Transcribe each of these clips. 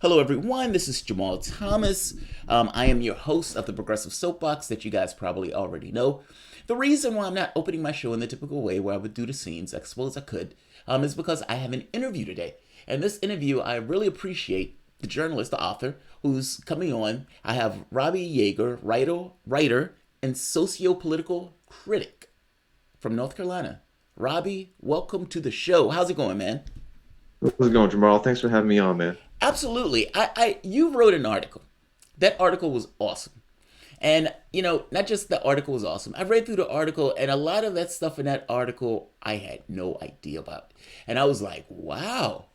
Hello, everyone. This is Jamarl Thomas. I am your host of the Progressive Soapbox that you guys probably already know. The reason why I'm not opening my show in the typical way where I would do the scenes, I suppose I could, is because I have an interview today. And this interview, I really appreciate the journalist, the author, who's coming on. I have Robbie Yeager, writer, and socio-political critic from North Carolina. Robbie, welcome to the show. How's it going, man? How's it going, Jamarl? Thanks for having me on, man. Absolutely. You wrote an article. That article was awesome. And, not just the article was awesome. I read through the article, and a lot of that stuff in that article I had no idea about. And I was like, wow.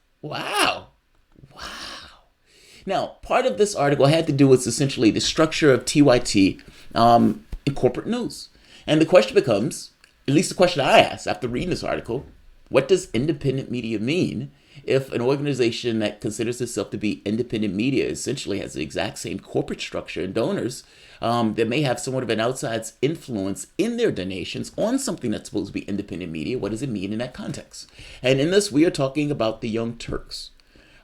Now, part of this article had to do with essentially the structure of TYT in corporate news. And the question becomes, at least the question I asked after reading this article, what does independent media mean if an organization that considers itself to be independent media essentially has the exact same corporate structure and donors that may have somewhat of an outside influence in their donations on something that's supposed to be independent media? What does it mean in that context? And in this, we are talking about the Young Turks.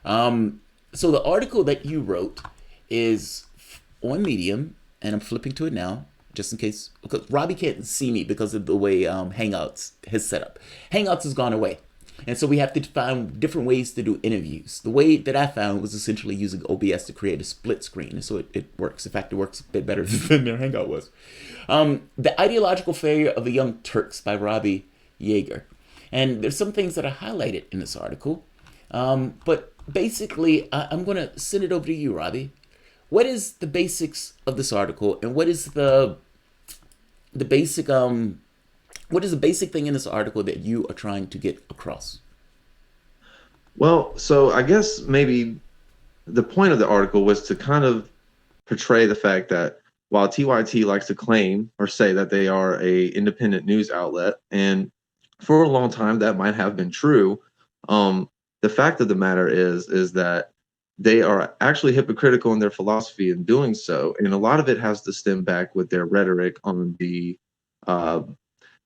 So the article that you wrote is on Medium, and I'm flipping to it now, just in case, because Robbie can't see me because of the way Hangouts has set up. Hangouts has gone away. And so we have to find different ways to do interviews. The way that I found was essentially using OBS to create a split screen. And so it works. In fact, it works a bit better than their Hangout was. The Ideological Failure of the Young Turks by Robbie Yeager. And there's some things that are highlighted in this article. But basically, I'm going to send it over to you, Robbie. What is the basics of this article, and what is the basic what is the basic thing in this article that you are trying to get across? Well, so I guess maybe the point of the article was to kind of portray the fact that while TYT likes to claim or say that they are a independent news outlet, and for a long time that might have been true, the fact of the matter is that they are actually hypocritical in their philosophy in doing so, and a lot of it has to stem back with their rhetoric on the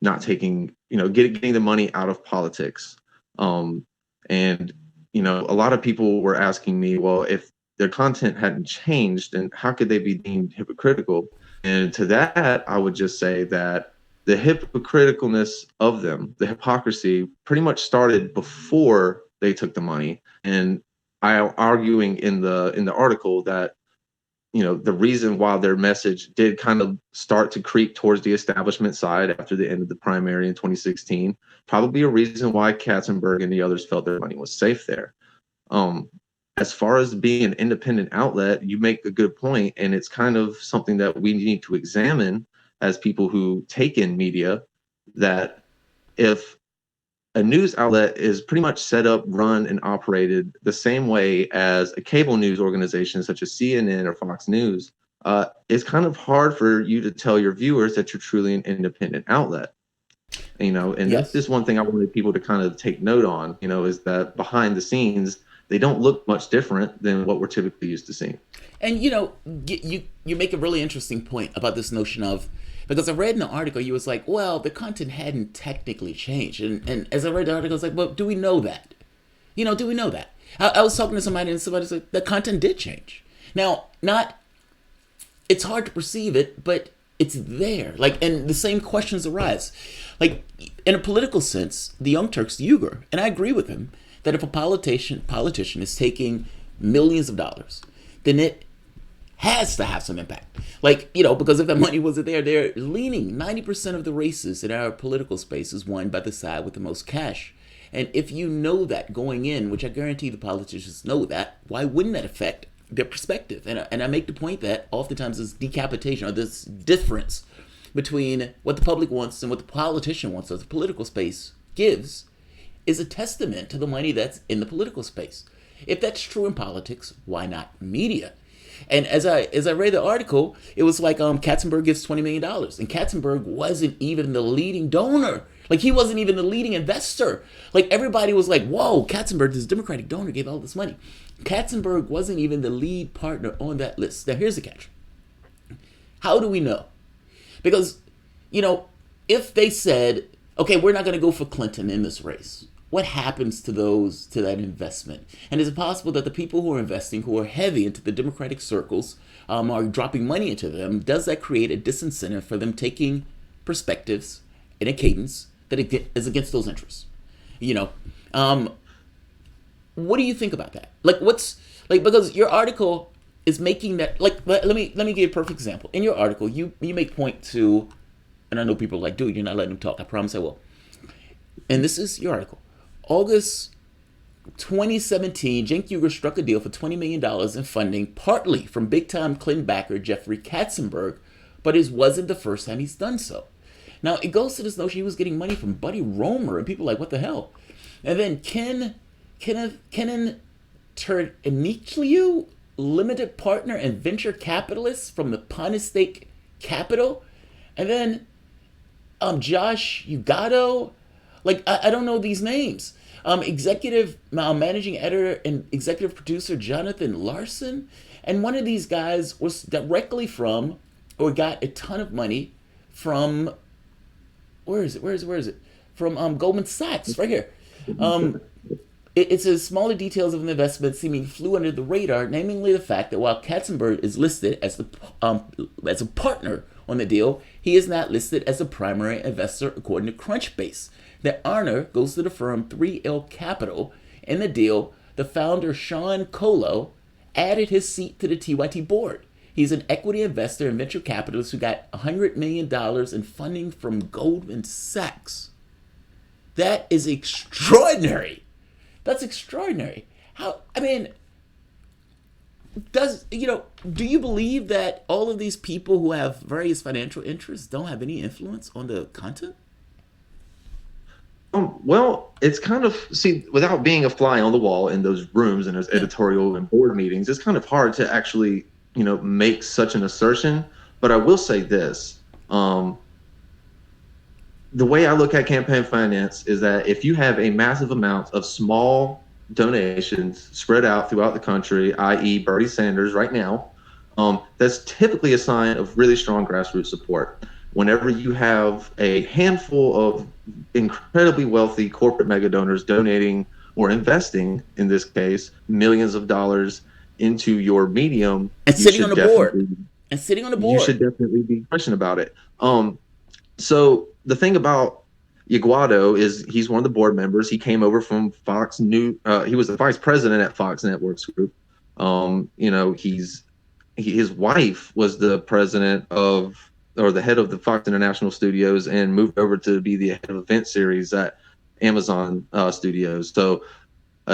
not taking, getting the money out of politics. And, a lot of people were asking me, well, if their content hadn't changed, then how could they be deemed hypocritical? And to that, I would just say that the hypocriticalness of them, the hypocrisy, pretty much started before they took the money. And I am arguing in the article that the reason why their message did kind of start to creep towards the establishment side after the end of the primary in 2016, probably a reason why Katzenberg and the others felt their money was safe there. As far as being an independent outlet, you make a good point, and it's kind of something that we need to examine as people who take in media, that if a news outlet is pretty much set up, run, and operated the same way as a cable news organization such as CNN or Fox News, it's kind of hard for you to tell your viewers that you're truly an independent outlet. And that's Yes. just one thing I wanted people to kind of take note on, is that behind the scenes, they don't look much different than what we're typically used to seeing. And you make a really interesting point about this notion of, because I read in the article, you was like, well, the content hadn't technically changed. And as I read the article, I was like, well, do we know that? Do we know that? I was talking to somebody, and somebody said the content did change. Now, it's hard to perceive it, but it's there. And the same questions arise. In a political sense, the Young Turks, Uyghur, and I agree with him, that if a politician is taking millions of dollars, then it has to have some impact. Because if that money wasn't there, they're leaning. 90% of the races in our political space is won by the side with the most cash. And if you know that going in, which I guarantee the politicians know that, why wouldn't that affect their perspective? And I make the point that oftentimes this decapitation, or this difference between what the public wants and what the politician wants, or the political space gives, is a testament to the money that's in the political space. If that's true in politics, why not media? And as I read the article, it was like Katzenberg gives $20 million, and Katzenberg wasn't even the leading donor. He wasn't even the leading investor. Everybody was like, whoa, Katzenberg, this Democratic donor, gave all this money. Katzenberg wasn't even the lead partner on that list. Now, here's the catch. How do we know? Because, if they said, okay, we're not going to go for Clinton in this race, what happens to that investment? And is it possible that the people who are investing, who are heavy into the Democratic circles, are dropping money into them? Does that create a disincentive for them taking perspectives in a cadence that is against those interests? You know, what do you think about that? Like, what's like, because your article is making that, like, let me give you a perfect example. In your article, you make point to, and I know people are like, dude, you're not letting them talk. I promise I will. And this is your article. August 2017, Cenk Uygur struck a deal for $20 million in funding, partly from big-time Clinton backer Jeffrey Katzenberg, but it wasn't the first time he's done so. Now, it goes to this notion he was getting money from Buddy Roemer, and people are like, what the hell? And then Kenan Turnichliu, limited partner and venture capitalist from the Pana State Capital. And then Josh Ugato, like, I don't know these names. Executive managing editor and executive producer Jonathan Larson. And one of these guys was directly from, or got a ton of money from, where is it? From Goldman Sachs, right here. It says smaller details of an investment seeming flew under the radar, namely the fact that while Katzenberg is listed as a partner on the deal, he is not listed as a primary investor according to Crunchbase. The honor goes to the firm 3L Capital. In the deal, the founder Sean Colo added his seat to the TYT board. He's an equity investor and venture capitalist who got $100 million in funding from Goldman Sachs. That is extraordinary. That's extraordinary. How, I mean, do you believe that all of these people who have various financial interests don't have any influence on the content? Well, it's kind of, see, without being a fly on the wall in those rooms and those editorial and board meetings, it's kind of hard to actually, make such an assertion. But I will say this. The way I look at campaign finance is that if you have a massive amount of small donations spread out throughout the country, i.e. Bernie Sanders right now, that's typically a sign of really strong grassroots support. Whenever you have a handful of incredibly wealthy corporate mega donors donating or investing, in this case, millions of dollars into your medium, and sitting on the board, you should definitely be questioning about it. So the thing about Iguado is he's one of the board members. He came over from Fox News. He was the vice president at Fox Networks Group. His wife was the president of, or the head of the Fox International Studios, and moved over to be the head of event series at Amazon Studios. So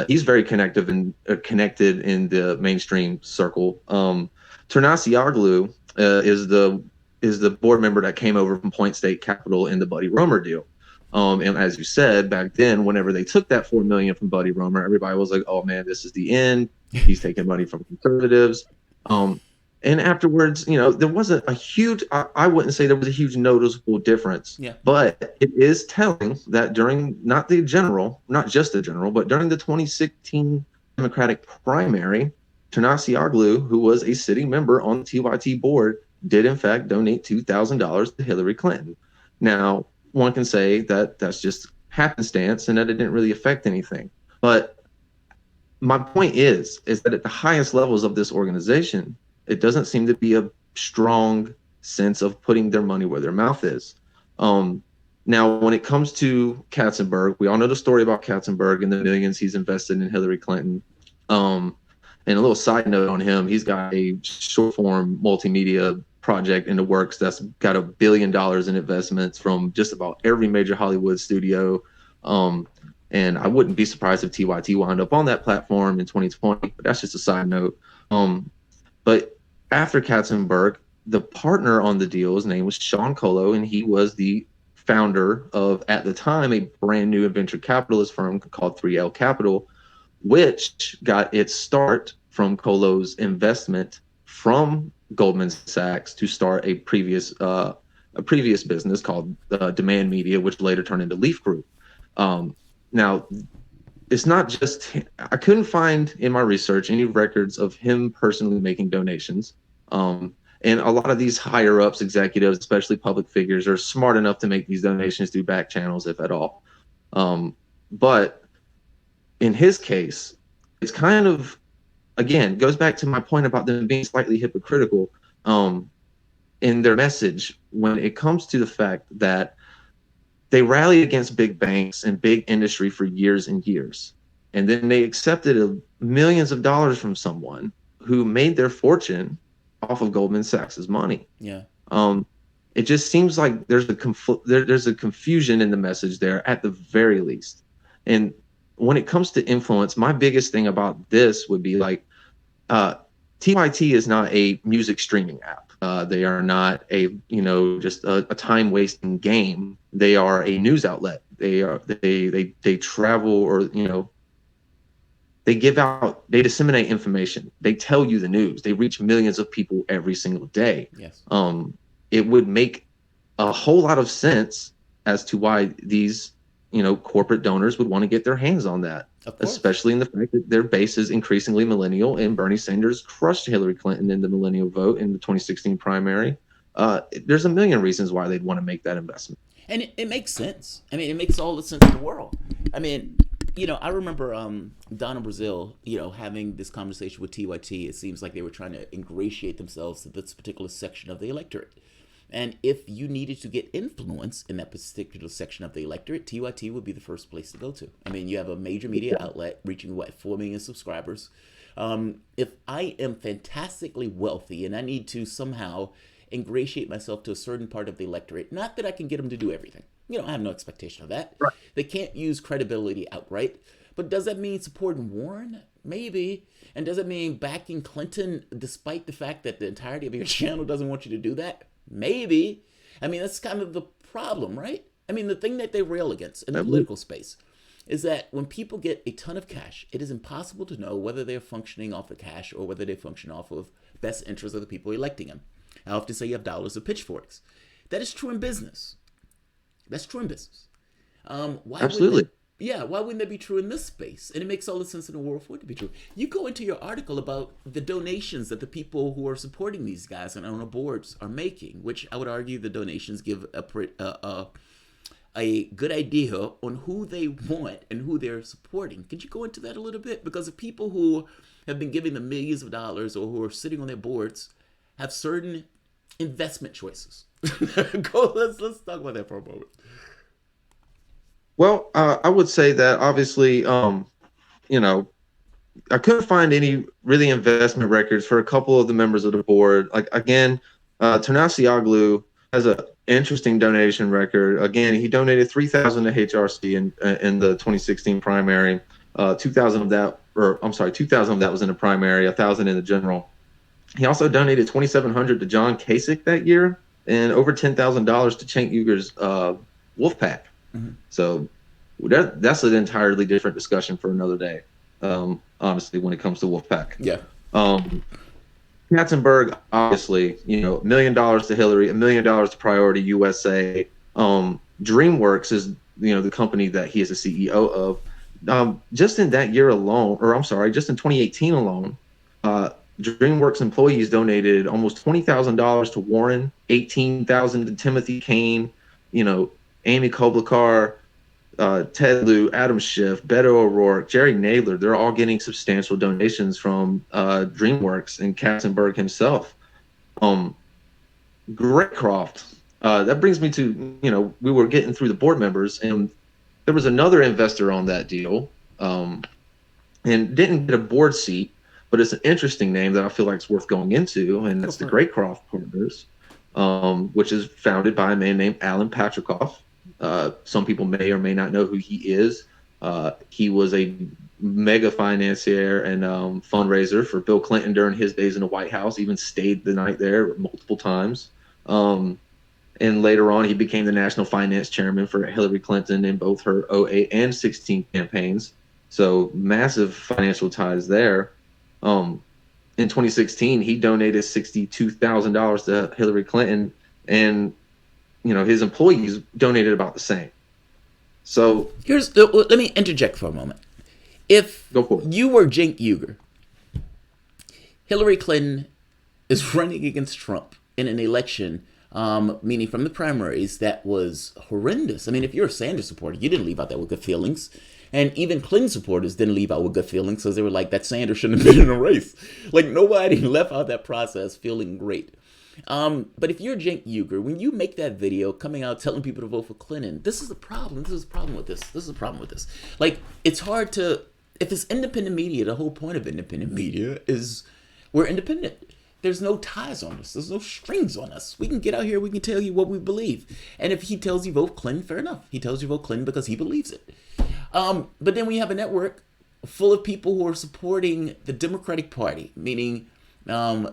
he's very connected in the mainstream circle. Ternasioglu is the board member that came over from Point State Capital in the Buddy Roemer deal. And as you said, back then, whenever they took that $4 million from Buddy Roemer, everybody was like, "Oh man, this is the end. He's taking money from conservatives." And afterwards, there wasn't a huge, I wouldn't say there was a huge noticeable difference. Yeah. But it is telling that during, not just the general, but during the 2016 Democratic primary, Ternasioglu, who was a sitting member on the TYT board, did in fact donate $2,000 to Hillary Clinton. Now, one can say that that's just happenstance and that it didn't really affect anything. But my point is that at the highest levels of this organization, it doesn't seem to be a strong sense of putting their money where their mouth is. Now, when it comes to Katzenberg, we all know the story about Katzenberg and the millions he's invested in Hillary Clinton. And a little side note on him, he's got a short form multimedia project in the works that's got $1 billion in investments from just about every major Hollywood studio. And I wouldn't be surprised if TYT wound up on that platform in 2020, but that's just a side note. But after Katzenberg, the partner on the deal, his name was Sean Colo, and he was the founder of, at the time, a brand new venture capitalist firm called 3L Capital, which got its start from Colo's investment from Goldman Sachs to start a previous business called Demand Media, which later turned into Leaf Group. Now, it's not just, I couldn't find in my research any records of him personally making donations. And a lot of these higher ups, executives, especially public figures, are smart enough to make these donations through back channels, if at all. But in his case, it's kind of, again, goes back to my point about them being slightly hypocritical in their message when it comes to the fact that they rallied against big banks and big industry for years and years. And then they accepted millions of dollars from someone who made their fortune off of Goldman Sachs's money. Yeah. It just seems like there's a confusion in the message there at the very least. And when it comes to influence, my biggest thing about this would be like, TYT is not a music streaming app. They are not just a time wasting game. They are a news outlet. They travel, or they disseminate information. They tell you the news. They reach millions of people every single day. Yes. It would make a whole lot of sense as to why these corporate donors would want to get their hands on that, especially in the fact that their base is increasingly millennial, and Bernie Sanders crushed Hillary Clinton in the millennial vote in the 2016 primary. There's a million reasons why they'd want to make that investment. And it makes sense. I mean, it makes all the sense in the world. I mean, I remember Donna Brazile, having this conversation with TYT. It seems like they were trying to ingratiate themselves to this particular section of the electorate. And if you needed to get influence in that particular section of the electorate, TYT would be the first place to go to. I mean, you have a major media outlet reaching, 4 million subscribers. If I am fantastically wealthy and I need to somehow ingratiate myself to a certain part of the electorate, not that I can get them to do everything. I have no expectation of that. Right. They can't use credibility outright. But does that mean supporting Warren? Maybe. And does it mean backing Clinton despite the fact that the entirety of your channel doesn't want you to do that? Maybe. I mean, that's kind of the problem, right? I mean, the thing that they rail against in the political space is that when people get a ton of cash, it is impossible to know whether they're functioning off of cash or whether they function off of best interest of the people electing them. I often say you have dollars or pitchforks. That is true in business. That's true in business. Absolutely. Why wouldn't that be true in this space? And it makes all the sense in the world for it to be true. You go into your article about the donations that the people who are supporting these guys and on the boards are making, which I would argue the donations give a good idea on who they want and who they're supporting. Could you go into that a little bit? Because the people who have been giving them millions of dollars or who are sitting on their boards have certain investment choices. Let's talk about that for a moment. Well, I would say that obviously, I couldn't find any really investment records for a couple of the members of the board. Like, again, Tanasioglu has an interesting donation record. Again, he donated $3,000 to HRC in the 2016 primary. 2,000 of that was in the primary, 1,000 in the general. He also donated $2,700 to John Kasich that year, and over $10,000 to Cenk Uygur's Wolfpack. Mm-hmm. So that's an entirely different discussion for another day. Honestly, when it comes to Wolfpack. Yeah. Katzenberg, obviously, $1 million to Hillary, $1 million to Priority USA. DreamWorks is, the company that he is the CEO of. Just in that year alone, just in 2018 alone, DreamWorks employees donated almost $20,000 to Warren, $18,000 to Timothy Kane, Amy Klobuchar, Ted Lieu, Adam Schiff, Beto O'Rourke, Jerry Nadler. They're all getting substantial donations from DreamWorks and Katzenberg himself. Graycroft. That brings me to, we were getting through the board members, and there was another investor on that deal and didn't get a board seat, but it's an interesting name that I feel like is worth going into, and that's the Graycroft Partners, which is founded by a man named Alan Patrikoff. Some people may or may not know who he is. He was a mega financier and fundraiser for Bill Clinton during his days in the White House, even stayed the night there multiple times. And later on, he became the national finance chairman for Hillary Clinton in both her 2008 and 2016 campaigns. So massive financial ties there. In 2016, he donated $62,000 to Hillary Clinton, and his employees donated about the same. So let me interject for a moment. If you were Cenk Uygur, Hillary Clinton is running against Trump in an election, meaning from the primaries, that was horrendous. I mean, if you're a Sanders supporter, you didn't leave out there with good feelings. And even Clinton supporters didn't leave out with good feelings because they were like, that Sanders shouldn't have been in the race. Like, nobody left out that process feeling great. But if you're Cenk Uygur, when you make that video coming out telling people to vote for Clinton, this is the problem. This is the problem with this. This is the problem with this. Like, it's hard to, if it's independent media, the whole point of independent media is we're independent. There's no ties on us. There's no strings on us. We can get out here. We can tell you what we believe. And if he tells you vote Clinton, fair enough. He tells you vote Clinton because he believes it. But then we have a network full of people who are supporting the Democratic Party, meaning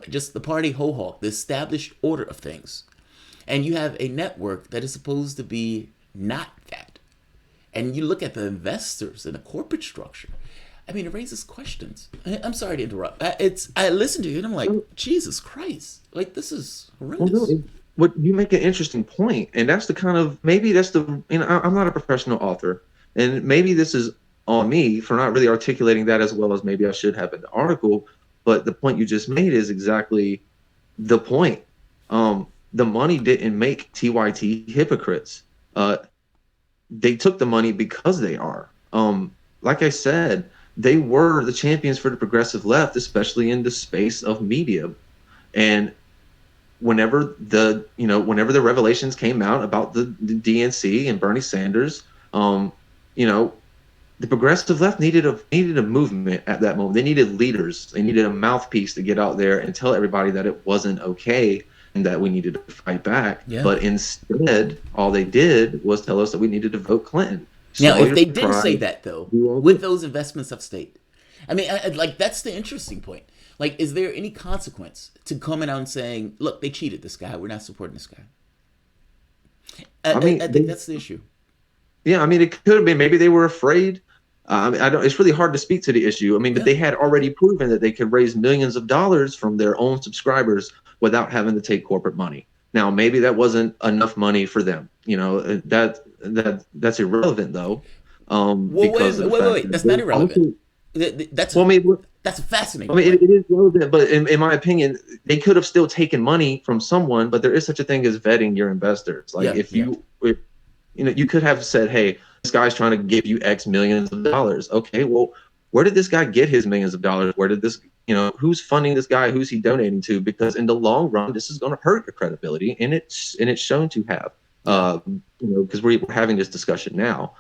just the party ho-hawk, the established order of things. And you have a network that is supposed to be not that. And you look at the investors and the corporate structure. I mean, it raises questions. I'm sorry to interrupt. I listen to you and I'm like, Jesus Christ. Like, this is horrendous. Well, no, you make an interesting point, and that's the kind of, maybe that's the, I'm not a professional author, and maybe this is on me for not really articulating that as well as maybe I should have in the article, but the point you just made is exactly the point. The money didn't make TYT hypocrites. They took the money because they are. Like I said, they were the champions for the progressive left, especially in the space of media. And whenever the revelations came out about the DNC and Bernie Sanders, the progressive left needed a movement at that moment. They needed leaders. They needed a mouthpiece to get out there and tell everybody that it wasn't okay and that we needed to fight back. Yeah. But instead, all they did was tell us that we needed to vote Clinton. Now, if they didn't say that, though, with those investments of state, I mean, that's the interesting point. Like, is there any consequence to coming out and saying, look, they cheated this guy. We're not supporting this guy. I think that's the issue. Yeah, I mean, it could have been. Maybe they were afraid. It's really hard to speak to the issue. I mean, but they had already proven that they could raise millions of dollars from their own subscribers without having to take corporate money. Now, maybe that wasn't enough money for them. That's irrelevant, though. Wait. That's not irrelevant. That's fascinating. I mean, it is relevant, but in my opinion, they could have still taken money from someone. But there is such a thing as vetting your investors. Like, you could have said, "Hey, this guy's trying to give you X millions of dollars." Okay, well, where did this guy get his millions of dollars? Where did this, who's funding this guy? Who's he donating to? Because in the long run, this is going to hurt your credibility, and it's shown to have. Because we're having this discussion now,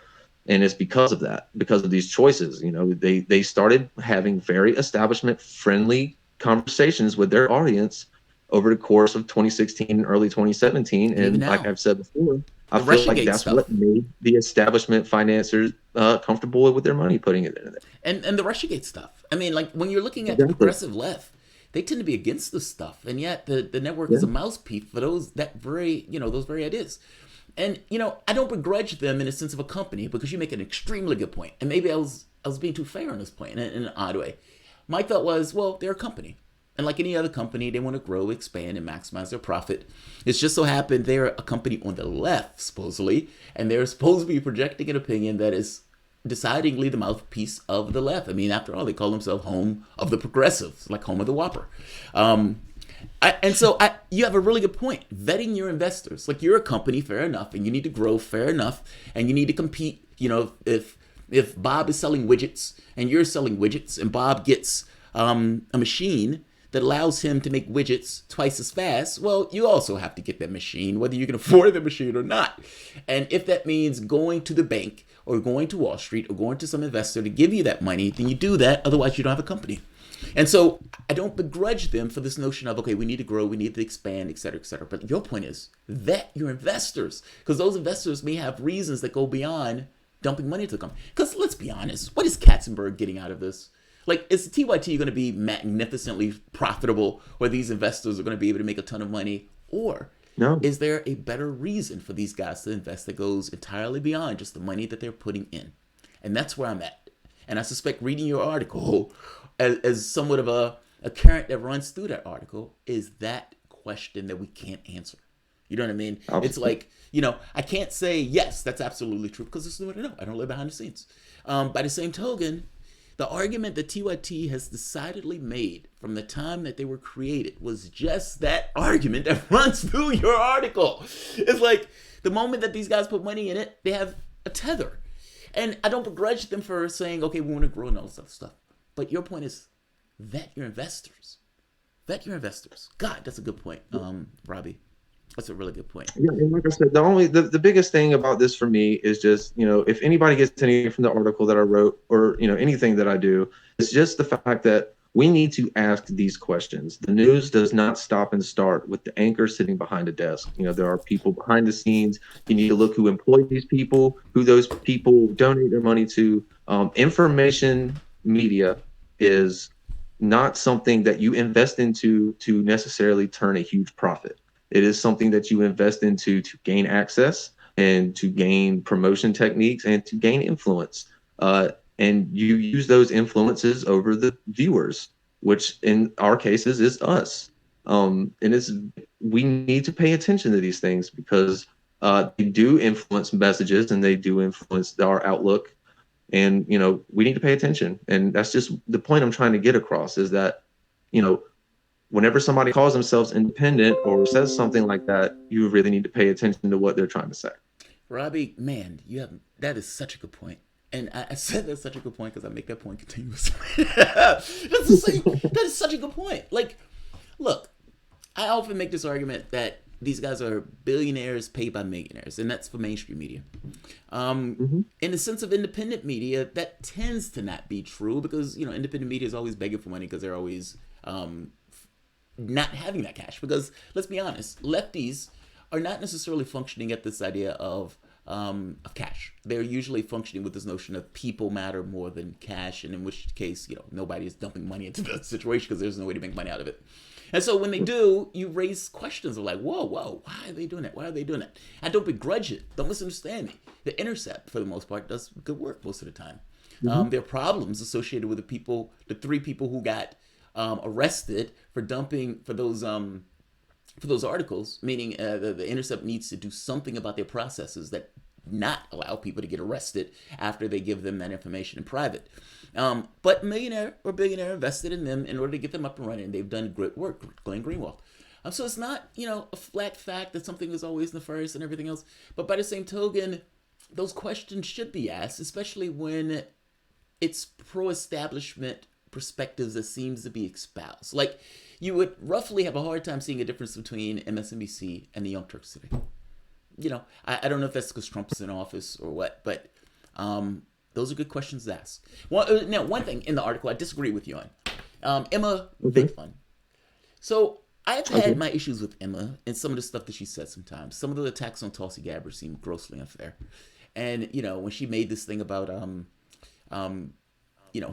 and it's because of that, because of these choices. They started having very establishment friendly conversations with their audience over the course of 2016 and early 2017, and like I've said before, I feel like that's what made the establishment financiers comfortable with their money putting it in there. And the Russiagate stuff. I mean, like, when you're looking at the progressive left, they tend to be against this stuff, and yet the network is a mouthpiece for those very ideas. And I don't begrudge them in the sense of a company, because you make an extremely good point. And maybe I was being too fair on this point in an odd way. My thought was, well, they're a company. And like any other company, they want to grow, expand, and maximize their profit. It's just so happened they're a company on the left, supposedly, and they're supposed to be projecting an opinion that is decidedly the mouthpiece of the left. I mean, after all, they call themselves home of the progressives, like home of the Whopper. You have a really good point. Vetting your investors. Like, you're a company, fair enough, and you need to grow, fair enough, and you need to compete. If Bob is selling widgets and you're selling widgets, and Bob gets a machine that allows him to make widgets twice as fast, well, you also have to get that machine, whether you can afford the machine or not. And if that means going to the bank or going to Wall Street or going to some investor to give you that money, then you do that. Otherwise, you don't have a company. And so I don't begrudge them for this notion of, okay, we need to grow, we need to expand, et cetera, et cetera. But your point is vet your investors, because those investors may have reasons that go beyond dumping money to the company. Because let's be honest, what is Katzenberg getting out of this? Like, is TYT going to be magnificently profitable, where these investors are going to be able to make a ton of money? Or is there a better reason for these guys to invest that goes entirely beyond just the money that they're putting in? And that's where I'm at. And I suspect reading your article as somewhat of a current that runs through that article is that question that we can't answer. You know what I mean? Absolutely. It's like, I can't say, yes, that's absolutely true, because this is what I know. I don't live behind the scenes. By the same token, the argument that TYT has decidedly made from the time that they were created was just that argument that runs through your article. It's like the moment that these guys put money in it, they have a tether. And I don't begrudge them for saying, okay, we want to grow and all this other stuff. But your point is, vet your investors. Vet your investors. God, that's a good point, Robbie. That's a really good point. Yeah, and like I said, the biggest thing about this for me is just, if anybody gets anything from the article that I wrote, or anything that I do, it's just the fact that we need to ask these questions. The news does not stop and start with the anchor sitting behind a desk. There are people behind the scenes. You need to look who employed these people, who those people donate their money to. Information media is not something that you invest into to necessarily turn a huge profit. It is something that you invest into to gain access and to gain promotion techniques and to gain influence. And you use those influences over the viewers, which in our cases is us. And we need to pay attention to these things because they do influence messages and they do influence our outlook. And, we need to pay attention. And that's just the point I'm trying to get across is that, whenever somebody calls themselves independent or says something like that, you really need to pay attention to what they're trying to say. Robbie, man, that is such a good point. And I said that's such a good point because I make that point continuously. That is such a good point. Like, look, I often make this argument that these guys are billionaires paid by millionaires, and that's for mainstream media. In the sense of independent media, that tends to not be true because, independent media is always begging for money because they're always not having that cash. Because let's be honest, lefties are not necessarily functioning at this idea of cash. They're usually functioning with this notion of people matter more than cash, and in which case, nobody is dumping money into the situation because there's no way to make money out of it. And so when they do, you raise questions of like, whoa, why are they doing that? Why are they doing that? I don't begrudge it. Don't misunderstand me. The Intercept, for the most part, does good work most of the time. There are problems associated with the three people who got arrested for dumping for those articles, meaning the Intercept needs to do something about their processes that not allow people to get arrested after they give them that information in private. But millionaire or billionaire invested in them in order to get them up and running. They've done great work, Glenn Greenwald. So it's not, a flat fact that something is always nefarious and everything else. But by the same token, those questions should be asked, especially when it's pro-establishment perspectives that seems to be espoused. Like, you would roughly have a hard time seeing a difference between MSNBC and the Young Turks today. I don't know if that's because Trump's in office or what, but those are good questions to ask. Now, one thing in the article I disagree with you on. Emma, big fun. So I've had my issues with Emma and some of the stuff that she said sometimes. Some of the attacks on Tulsi Gabbard seem grossly unfair. And, when she made this thing about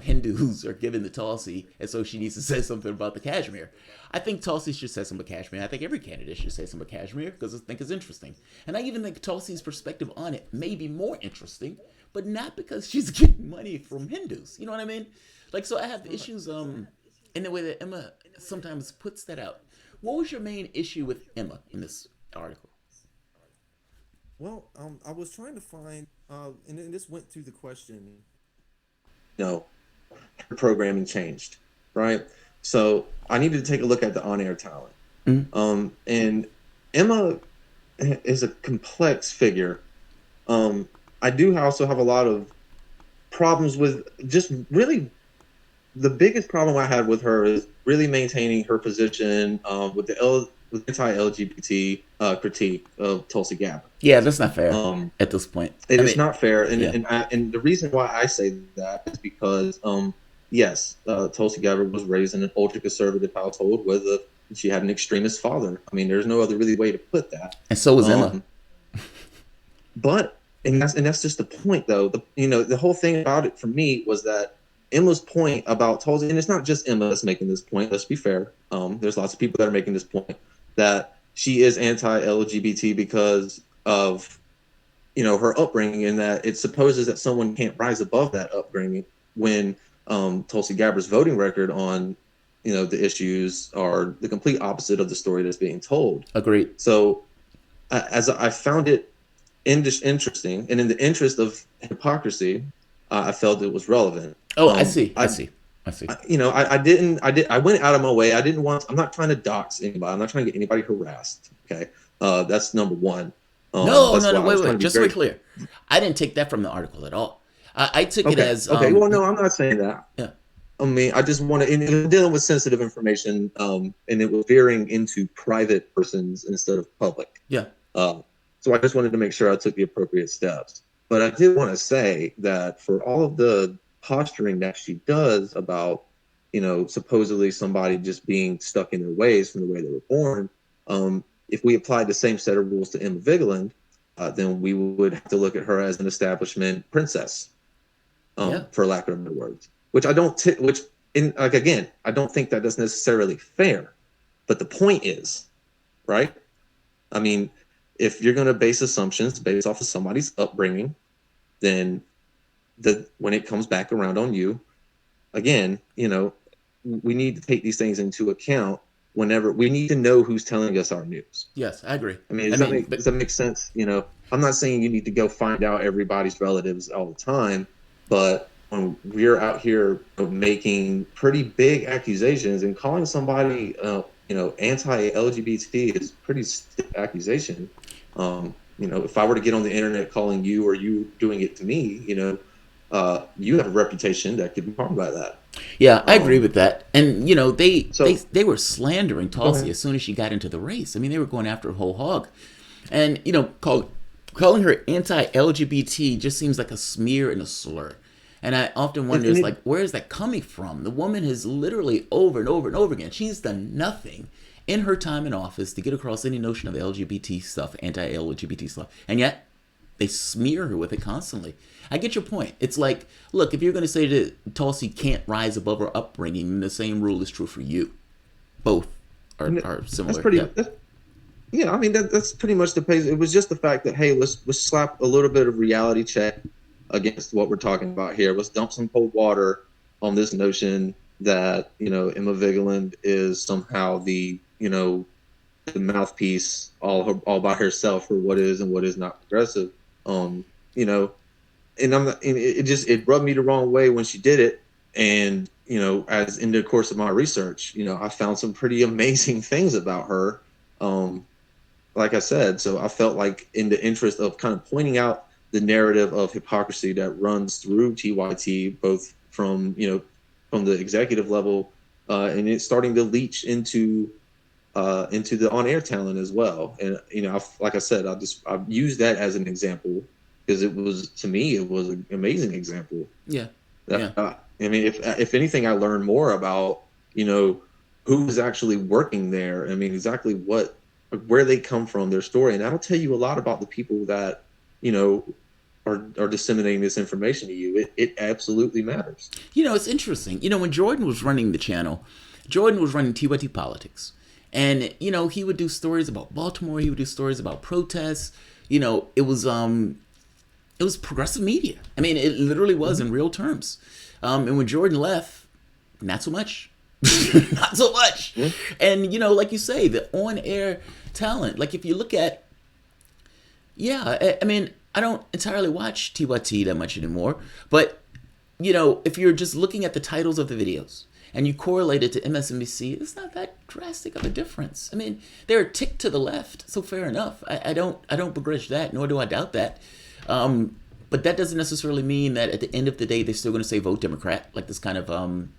Hindus are given to Tulsi, and so she needs to say something about the Kashmir. I think Tulsi should say something about Kashmir. I think every candidate should say something about Kashmir because I think it's interesting. And I even think Tulsi's perspective on it may be more interesting, but not because she's getting money from Hindus. You know what I mean? Like, so I have issues in the way that Emma sometimes puts that out. What was your main issue with Emma in this article? Well, I was trying to find, and this went through the question. No, her programming changed, right? So I needed to take a look at the on-air talent. And Emma is a complex figure. I do also have a lot of problems with just really the biggest problem I had with her is really maintaining her position with the anti-LGBT critique of Tulsi Gabbard. Yeah, that's not fair at this point. It is not fair, and the reason why I say that is because yes, Tulsi Gabbard was raised in an ultra-conservative household with she had an extremist father. I mean, there's no other really way to put that. And so was Emma. But that's just the point, though. The whole thing about it for me was that Emma's point about Tulsi, and it's not just Emma that's making this point. Let's be fair. There's lots of people that are making this point that she is anti-LGBT because of her upbringing, and that it supposes that someone can't rise above that upbringing when Tulsi Gabbard's voting record on the issues are the complete opposite of the story that's being told. Agreed. So as I found it interesting, and in the interest of hypocrisy, I felt it was relevant. Oh, I see. I went out of my way. I'm not trying to dox anybody. I'm not trying to get anybody harassed. Okay. That's number one. No, wait. Just to be clear, I didn't take that from the article at all. I took it Okay. as Okay. Well, no, I'm not saying that. yeah, I mean, I just want to, in dealing with sensitive information, and it was veering into private persons instead of public. yeah, Uh, so I just wanted to make sure I took the appropriate steps. But I did want to say that for all of the posturing that she does about, supposedly somebody just being stuck in their ways from the way they were born, if we applied the same set of rules to Emma Vigeland, then we would have to look at her as an establishment princess, yeah. for lack of better words. Which I don't, which in like again, I don't think that that's necessarily fair. But the point is, right? I mean, if you're going to base assumptions based off of somebody's upbringing, then when it comes back around on you, again, we need to take these things into account whenever we need to know who's telling us our news. Yes, I agree. I mean, But does that make sense? I'm not saying you need to go find out everybody's relatives all the time, but when we're out here making pretty big accusations and calling somebody, anti-LGBT is pretty stiff accusation. If I were to get on the internet calling you or you doing it to me, you have a reputation that could be harmed by that. yeah, I agree with that. And So they were slandering go Tulsi ahead. as soon as she got into the race. I mean, they were going after her whole hog, and calling her anti-LGBT just seems like a smear and a slur. And I often wonder, And like, where is that coming from? The woman has literally over and over and over again, she's done nothing in her time in office to get across any notion of LGBT stuff, anti-LGBT stuff, and yet they smear her with it constantly. I get your point. It's like, look, if you're going to say that Tulsi can't rise above her upbringing, then the same rule is true for you. Both are similar. that's pretty. Yeah. Yeah, I mean that's pretty much the pace. It was just the fact that, hey, let's slap a little bit of reality check against what we're talking about here. Let's dump some cold water on this notion that Emma Vigeland is somehow the mouthpiece all by herself for what is and what is not progressive. You know, and it rubbed me the wrong way when she did it. And as in the course of my research, I found some pretty amazing things about her. Like I said, so I felt like in the interest of kind of pointing out the narrative of hypocrisy that runs through TYT, both from the executive level, and it's starting to leach into the on-air talent as well. And like I said, I've used that as an example because to me it was an amazing example. Yeah. Yeah. I mean, if anything, I learned more about who is actually working there. I mean, exactly where they come from, their story, and that'll tell you a lot about the people that are disseminating this information to you. It absolutely matters. It's interesting. When Jordan was running the channel, Jordan was running TYT Politics. And, he would do stories about Baltimore. He would do stories about protests. It was progressive media. I mean, it literally was in real terms. And when Jordan left, not so much. Not so much. Yeah. And, like you say, the on-air talent, like if you look at, I mean, I don't entirely watch TYT that much anymore. But, if you're just looking at the titles of the videos, and you correlate it to MSNBC, it's not that drastic of a difference. I mean, they're a tick to the left, so fair enough. I don't begrudge that, nor do I doubt that. But that doesn't necessarily mean that at the end of the day, they're still going to say vote Democrat, like this kind of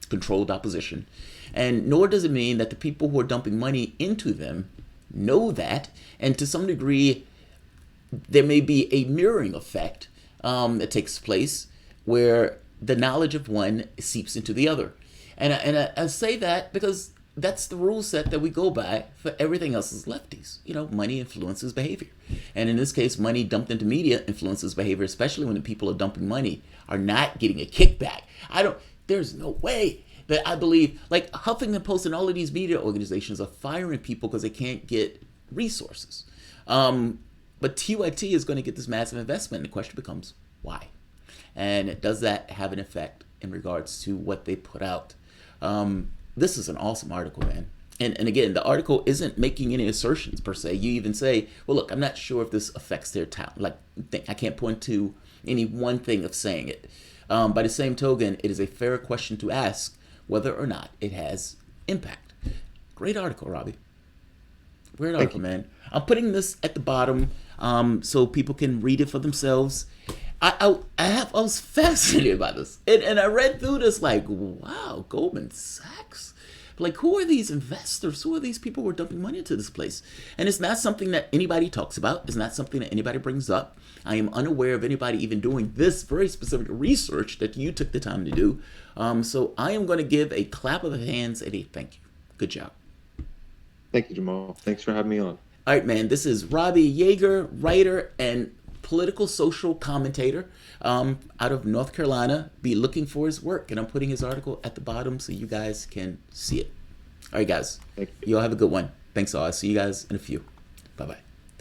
controlled opposition. And nor does it mean that the people who are dumping money into them know that. And to some degree, there may be a mirroring effect that takes place where the knowledge of one seeps into the other. And I say that because that's the rule set that we go by for everything else as lefties. Money influences behavior. And in this case, money dumped into media influences behavior, especially when the people are dumping money are not getting a kickback. There's no way that I believe, like Huffington Post and all of these media organizations are firing people because they can't get resources. But TYT is going to get this massive investment, and the question becomes, why? And does that have an effect in regards to what they put out? This is an awesome article, man. And again, the article isn't making any assertions per se. You even say, well, look, I'm not sure if this affects their talent. Like, I can't point to any one thing of saying it. By the same token, it is a fair question to ask whether or not it has impact. Great article, Robbie. Great article, man. I'm putting this at the bottom so people can read it for themselves. I was fascinated by this, and I read through this like, wow, Goldman Sachs. Like, who are these investors? Who are these people who are dumping money into this place? And it's not something that anybody talks about. It's not something that anybody brings up. I am unaware of anybody even doing this very specific research that you took the time to do. So I am going to give a clap of the hands and a thank you. Good job. Thank you, Jamal. Thanks for having me on. All right, man. This is Robbie Yeager, writer and political social commentator out of North Carolina. Be looking for his work, and I'm putting his article at the bottom so you guys can see it. All right, guys. Thank you. You all have a good one. Thanks all. I'll see you guys in a few. Bye-bye.